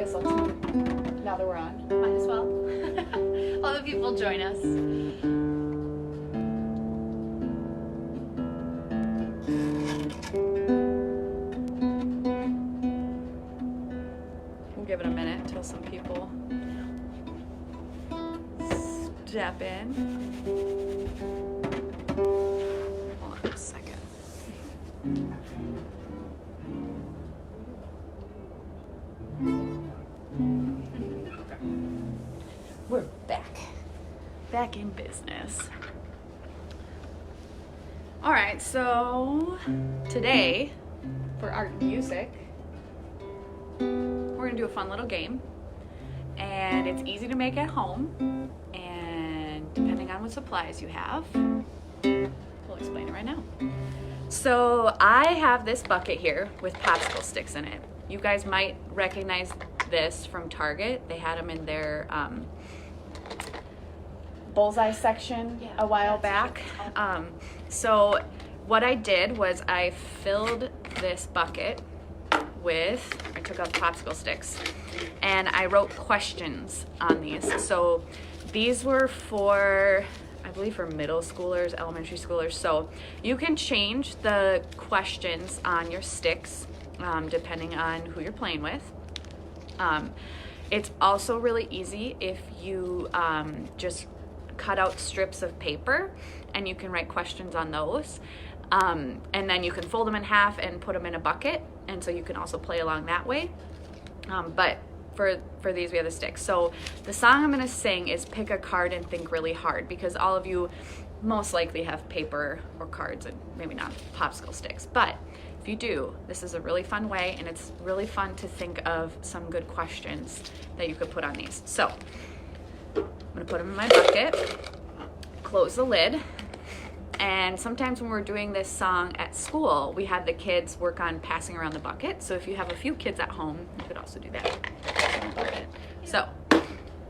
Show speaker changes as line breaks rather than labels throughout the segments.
guess I'll now that we're on.
Might as well. Other people join us.
We'll give it a minute until some people step in. Hold on a second. We're back in business. All right, so today for art and music, we're gonna do a fun little game, and it's easy to make at home, and depending on what supplies you have, we'll explain it right now. So I have this bucket here with popsicle sticks in it. You guys might recognize this from Target. They had them in their bullseye section a while back. So what I did was I filled this bucket with, I took out the popsicle sticks, and I wrote questions on these. So these were for, I believe, for middle schoolers, elementary schoolers. So you can change the questions on your sticks depending on who you're playing with. It's also really easy if you just cut out strips of paper and you can write questions on those. And then you can fold them in half and put them in a bucket, and so you can also play along that way. But for these, we have the sticks. So the song I'm gonna sing is Pick a Card and Think Really Hard, because all of you most likely have paper or cards and maybe not popsicle sticks. But if you do, this is a really fun way, and it's really fun to think of some good questions that you could put on these. So I'm gonna put them in my bucket, close the lid, and sometimes when we're doing this song at school, we have the kids work on passing around the bucket. So if you have a few kids at home, you could also do that. So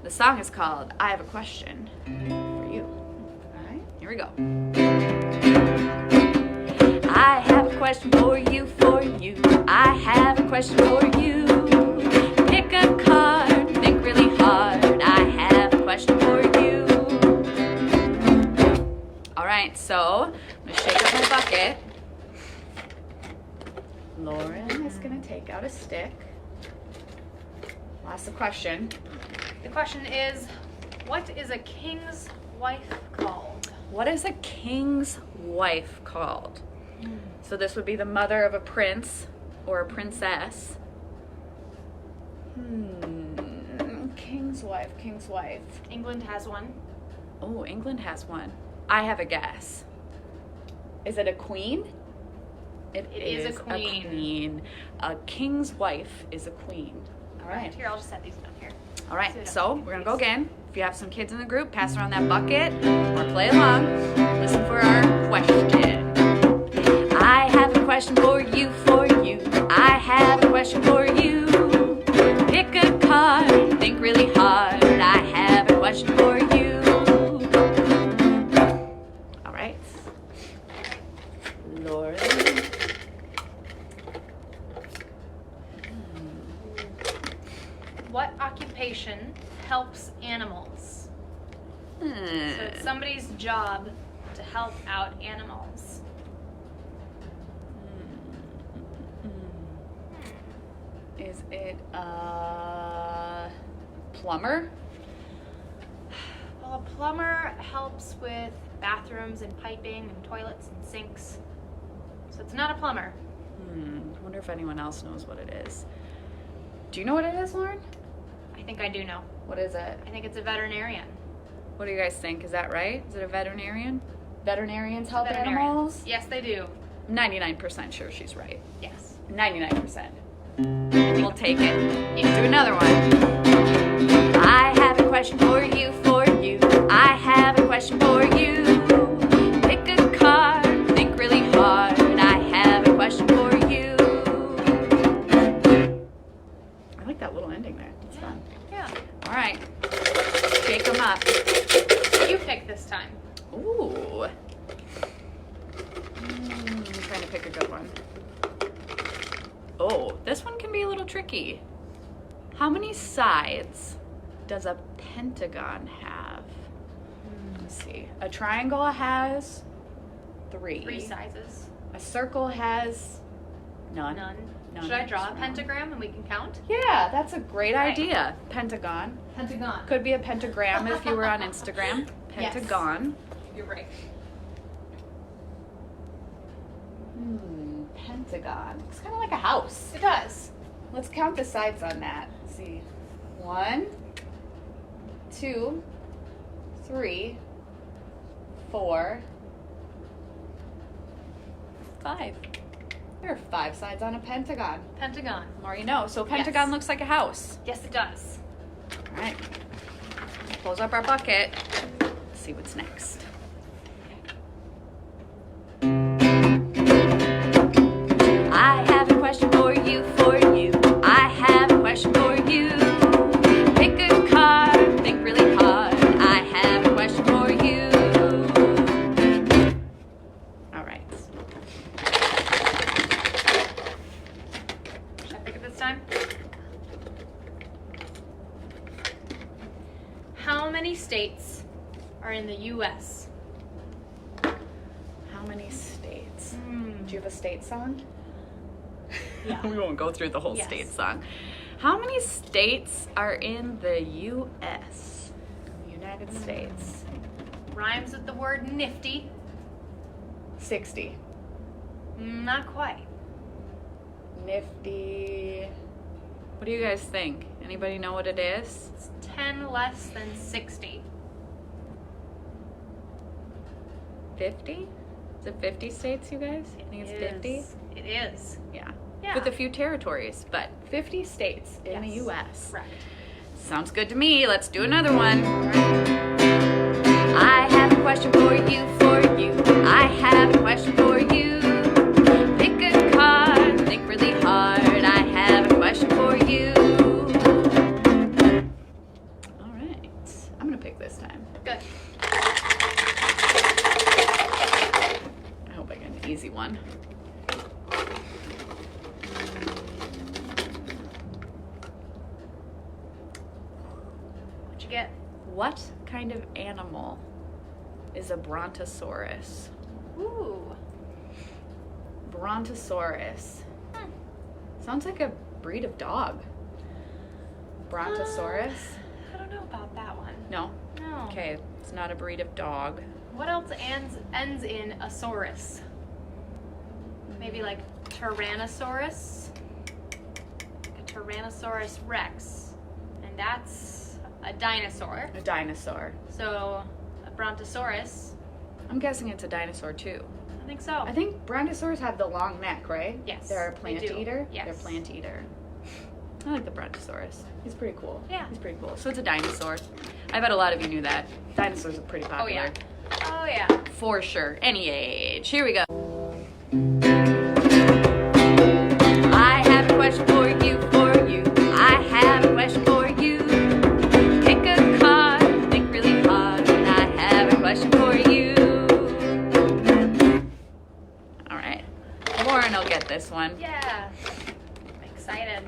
the song is called I Have a Question for You. All right, here we go. I have a question for you, for you. I have a question for you. Pick a card, think really hard. I have a question for you. All right, so I'm gonna shake up my bucket. Lauren is gonna take out a stick. What's the question?
The question is, what is a king's wife called?
What is a king's wife called? So this would be the mother of a prince or a princess. King's wife, king's wife.
England has one.
Oh, England has one. I have a guess. Is it a queen? It is a queen. A king's wife is a queen. All right.
Here, I'll just set these down here.
All right, so we're gonna go again. If you have some kids in the group, pass around that bucket or play along. Listen for our question. I have a question for you, for you. I have a question for you. Pick a card, think really hard. I have a question for you. All right. Lauren.
What occupation helps animals? So it's somebody's job to help out animals.
Is it a plumber?
Well, a plumber helps with bathrooms and piping and toilets and sinks. So it's not a plumber.
I wonder if anyone else knows what it is. Do you know what it is, Lauren?
I think I do know.
What is it?
I think it's a veterinarian.
What do you guys think? Is that right? Is it a veterinarian? Veterinarians help
Veterinarian.
animals?
Yes, they do.
99% sure she's right.
Yes.
99%. We'll take it. You can do another one. I have a question for you, for you. I have a question for you. Pick a card, think really hard. I have a question for you. I like that little ending there. It's fun.
Yeah.
All right. Shake them up.
You pick this time.
Ooh. I'm trying to pick a good one. Oh, this one can be a little tricky. How many sides does a pentagon have? Let's see. A triangle has 3.
3 sizes.
A circle has none.
None.
None.
Should I draw a
Wrong.
pentagram and we can count?
Yeah, that's a great
Right.
idea. Pentagon.
Pentagon.
Could be a pentagram if you were on Instagram.
Yes.
Pentagon.
You're right.
Pentagon. It's kind of like a house.
It does.
Let's count the sides on that. Let's see. 1, 2, 3, 4, 5. There are 5 sides on a pentagon.
Pentagon.
The more you know. So a pentagon
Yes.
looks like a house.
Yes, it does.
All right. Close up our bucket. Let's see what's next. I have a question for you, I have a question for you. Pick a card, think really hard. I have a question for you. All right.
Should I pick it this time? How many states are in the U.S.?
How many states? Do you have a state song?
Yeah.
We won't go through the whole
Yes.
state song. How many states are in the U.S.? United States.
Rhymes with the word nifty.
60.
Not quite.
Nifty. What do you guys think? Anybody know what it is?
It's 10 less than 60.
50? Is it 50 states, you guys? I think it's 50.
It is.
Yeah.
Yeah.
With a few territories, but 50 states in the
Yes.
U.S.
Correct.
Sounds good to me. Let's do another one. I have a question for you, I have a question for you. Pick a card, think really hard. I have a question for you. All right. I'm going to pick this time.
Good.
I hope I get an easy one.
What'd you get?
What kind of animal is a brontosaurus?
Ooh.
Brontosaurus. Sounds like a breed of dog. Brontosaurus?
I don't know about that one.
No?
No.
Okay, it's not a breed of dog.
What else ends in a saurus? Maybe like Tyrannosaurus? A Tyrannosaurus Rex. And that's a dinosaur.
A dinosaur.
So a Brontosaurus,
I'm guessing it's a dinosaur too.
I think so.
I think brontosaurs have the long neck, right?
Yes,
They're a
they
plant
do.
eater?
Yes.
They're plant eater. I like the brontosaurus. He's pretty cool.
Yeah.
He's pretty cool. So it's a dinosaur. I bet a lot of you knew that. Dinosaurs are pretty popular.
Oh yeah. Oh yeah.
For sure. Any age. Here we go. I have a question for you, I have a question for you. Pick a card, think really hard. I have a question for you. All right. Lauren will get this one.
Yeah. I'm excited.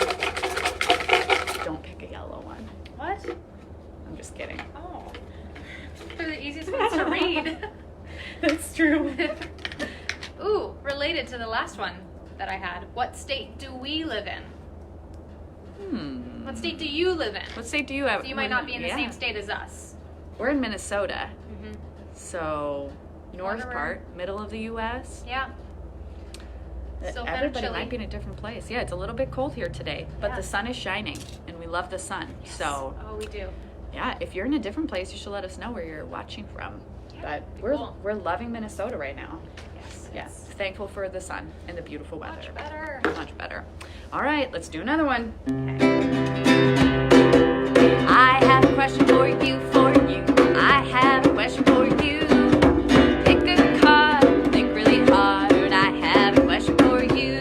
Don't pick a yellow one.
What?
I'm just kidding.
Oh. They're the easiest ones to read.
That's true.
Ooh, related to the last one that I had. What state do we live in? What state do you live in?
What state do you have?
So you might not be in the
Yeah.
same state as us.
We're in Minnesota.
Mm-hmm.
So, north
Whatever.
part, middle of the U.S.
Yeah. Still kind of
Everybody
chilly.
might be in a different place. Yeah, it's a little bit cold here today, but
Yeah.
the sun is shining, and we love the sun.
Yes.
So,
Oh, we do.
yeah, if you're in a different place, you should let us know where you're watching from.
Yeah,
But
be
we're
cool.
we're loving Minnesota right now.
Yes.
Yes, thankful for the sun and the beautiful weather.
Much better.
Much better. All right, let's do another one.
Okay.
I have a question for you, I have a question for you. Pick a card, think really hard. I have a question for you.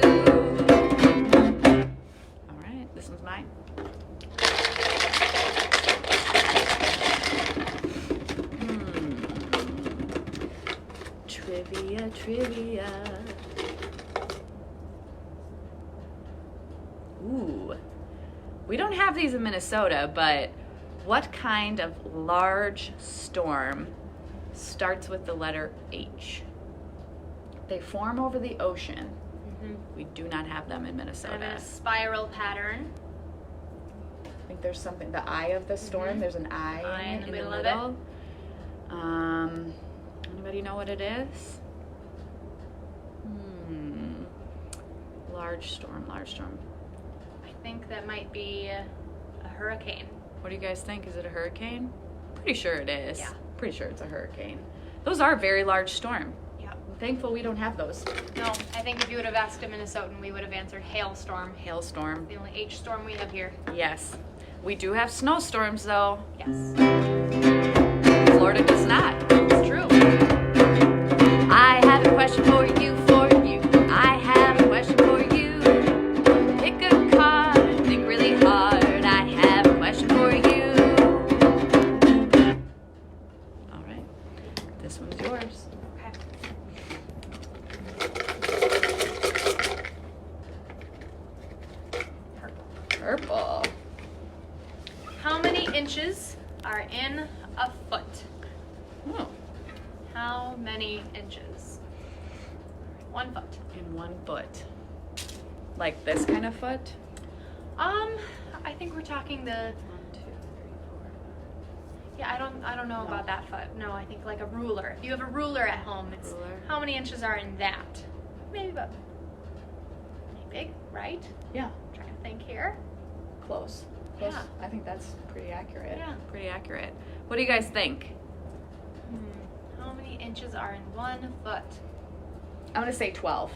All right, this one's mine. Trivia. Ooh. We don't have these in Minnesota, but what kind of large storm starts with the letter H? They form over the ocean. We do not have them in Minnesota.
I'm in a spiral pattern.
I think there's something, the eye of the storm, there's an eye
in the middle of
it. Anybody know what it is? Large storm.
I think that might be a hurricane.
What do you guys think? Is it a hurricane? Pretty sure it is.
Yeah.
Pretty sure it's a hurricane. Those are a very large storm.
Yeah.
I'm thankful we don't have those.
No, I think if you would have asked a Minnesotan, we would have answered hailstorm.
Hailstorm.
The only H storm we have here.
Yes. We do have snowstorms though.
Yes.
Florida does not.
It's true.
I have a question for you, I have a question for you. Pick a card, think really hard. I have a question for you. All right. This one's yours.
Okay.
Purple.
How many inches are in a foot?
Oh,
How many inches? 1 foot.
in 1 foot. Like this kind of foot?
I think we're talking the.
1, 2, 3, 4.
Yeah, I don't know
No.
about that foot. No, I think like a ruler. If you have a ruler at home, it's
Ruler.
how many inches are in that? Maybe about. Big, right?
Yeah,
Trying to think here.
close.
Yeah.
I think that's pretty accurate.
Yeah.
Pretty accurate. What do you guys think?
How many inches are in 1 foot?
I'm gonna say 12.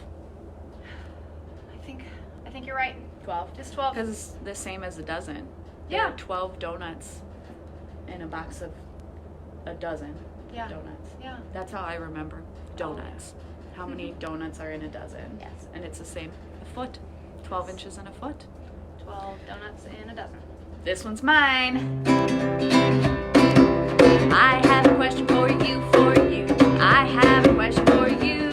I think you're right.
12?
Just 12.
Because it's the same as a dozen.
Yeah.
There are 12 donuts in a box of a dozen
Yeah.
donuts.
Yeah.
That's how I remember donuts. How many donuts are in a dozen?
Yes.
And it's the same. A foot. 12 inches in a foot.
12 donuts in a dozen.
This one's mine. I have a question for you. I have a question for you.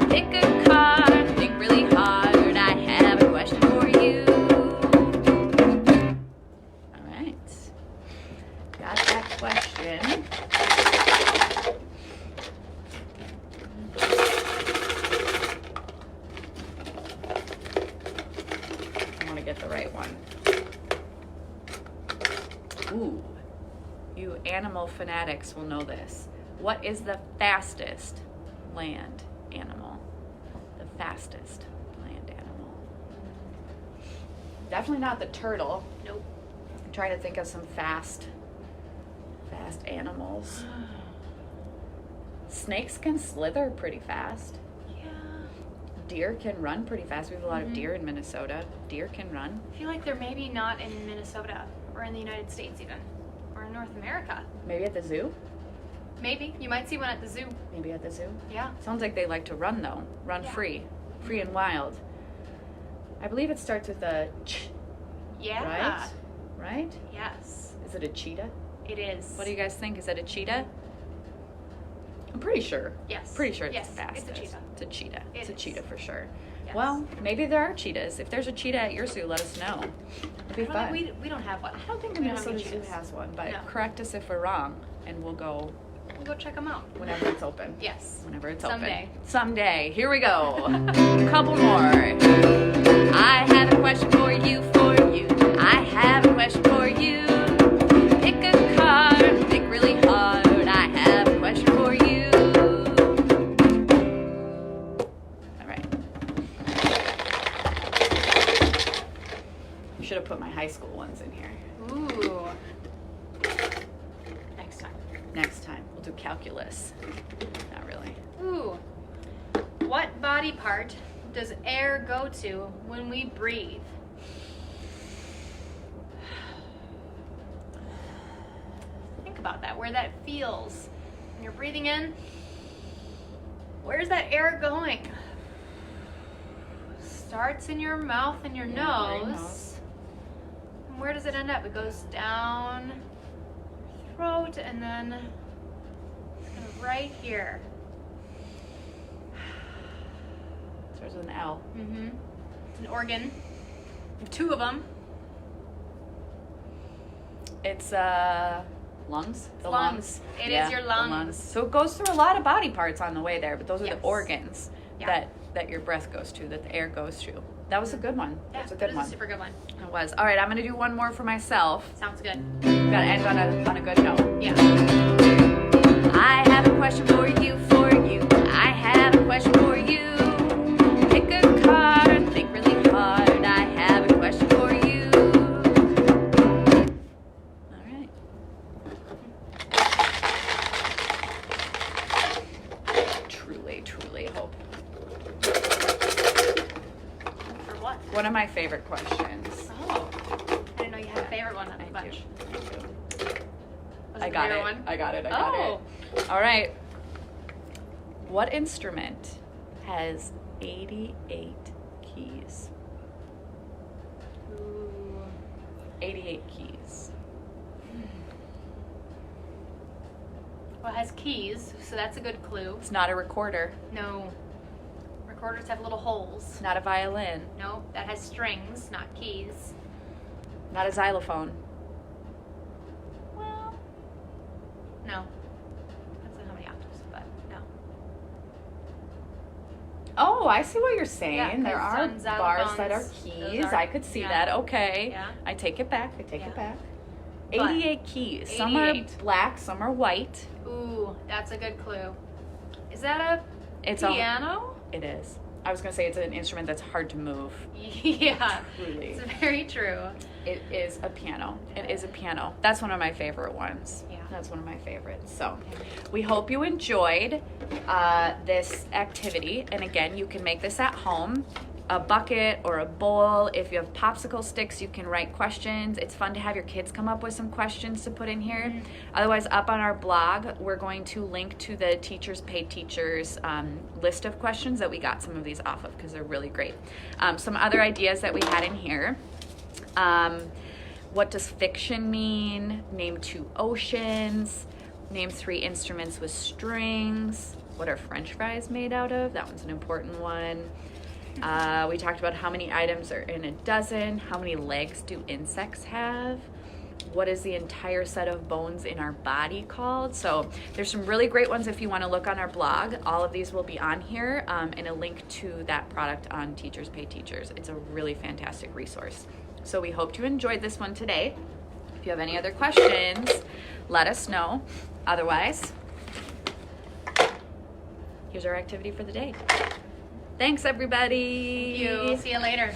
Pick a card, think really hard. I have a question for you. All right. Got that question. I want to get the right one. Ooh, you animal fanatics will know this. What is the fastest land animal? The fastest land animal. Definitely not the turtle.
Nope.
I'm trying to think of some fast animals. Snakes can slither pretty fast.
Yeah.
Deer can run pretty fast. We have a lot of deer in Minnesota. Deer can run.
I feel like they're maybe not in Minnesota or in the United States even, or in North America.
Maybe at the zoo?
Maybe. You might see one at the zoo.
Maybe at the zoo.
Yeah.
Sounds like they like to run though. Run
Yeah.
free and wild. I believe it starts with a ch,
Yeah.
right?
Yes.
Is it a cheetah?
It is.
What do you guys think? Is it a cheetah? I'm pretty sure.
Yes.
Pretty sure it's
Yes,
the fastest.
it's a cheetah.
It's a cheetah.
It
It's a
is.
cheetah for sure.
Yes.
Well, maybe there are cheetahs. If there's a cheetah at your zoo, let us know. It'd be
I don't
fun.
think we don't have one.
I don't think the
We don't have
Minnesota
any
Zoo
cheetahs.
has one, but
No.
correct us if we're wrong, and we'll go
We'll go check them out.
whenever it's open.
Yes.
Whenever it's
Someday.
open. Someday. Here we go. Couple more. I have a question for you. I have a question for you. Pick a card, think really hard. I have a question for you. All right. I should have put my high school ones in here.
Ooh. Next time.
Next time, we'll do calculus. Not really.
Ooh. What body part does air go to when we breathe? Think about that, where that feels. When you're breathing in, where's that air going? Starts in your mouth and your
Yeah, your
nose.
nose.
And where does it end up? It goes down your throat and then kind of right here.
Starts with an L.
Mm-hmm. It's an organ. Two of them.
It's lungs. The
lungs. It is your
the
lungs.
So it goes through a lot of body parts on the way there, but those are
Yes.
the organs that your breath goes to, that the air goes to. That was a good one.
Yeah,
That's a
that
good
is
one.
a super good one.
It was. All right, I'm gonna do one more for myself.
Sounds good.
Gotta end on a good note.
Yeah.
I have a question for you. I have a question for you. Pick a card, think really hard. I have a question for you. All right. Truly hope.
For what?
One of my favorite questions.
Oh. I didn't know you had a favorite one of the
I
bunch.
do.
Was
I
it the
got
favorite
it.
one?
I got it.
Oh.
All right. What instrument has 88 keys?
Ooh.
88 keys.
Well, it has keys, so that's a good clue.
It's not a recorder.
No. Recorders have little holes.
It's not a violin.
No, that has strings, not keys.
Not a xylophone.
Well, no. Depends on how many octaves, but no.
Oh, I see what you're saying.
Yeah,
there
'cause
are
on
bars that are
xylophones,
keys.
those are-
I could see
yeah.
that. Okay.
Yeah.
I take it back.
Yeah. But
88 keys. Some are
88.
black, some are white.
Ooh, that's a good clue. Is that a
It's
piano?
It is. I was going to say it's an instrument that's hard to move.
Yeah.
Truly.
It's very true.
It is a piano. It is a piano. That's one of my favorite ones.
Yeah.
That's one of my favorites. So
Okay.
we hope you enjoyed this activity. And again, you can make this at home. A bucket or a bowl. If you have popsicle sticks, you can write questions. It's fun to have your kids come up with some questions to put in here.
Mhm.
Otherwise, up on our blog, we're going to link to the Teachers Pay Teachers list of questions that we got some of these off of because they're really great. Some other ideas that we had in here. What does fiction mean? Name 2 oceans. Name 3 instruments with strings. What are French fries made out of? That one's an important one. We talked about how many items are in a dozen. How many legs do insects have? What is the entire set of bones in our body called? So there's some really great ones if you want to look on our blog. All of these will be on here and a link to that product on Teachers Pay Teachers. It's a really fantastic resource. So we hope you enjoyed this one today. If you have any other questions, let us know. Otherwise, here's our activity for the day. Thanks, everybody.
Thank you. See you later.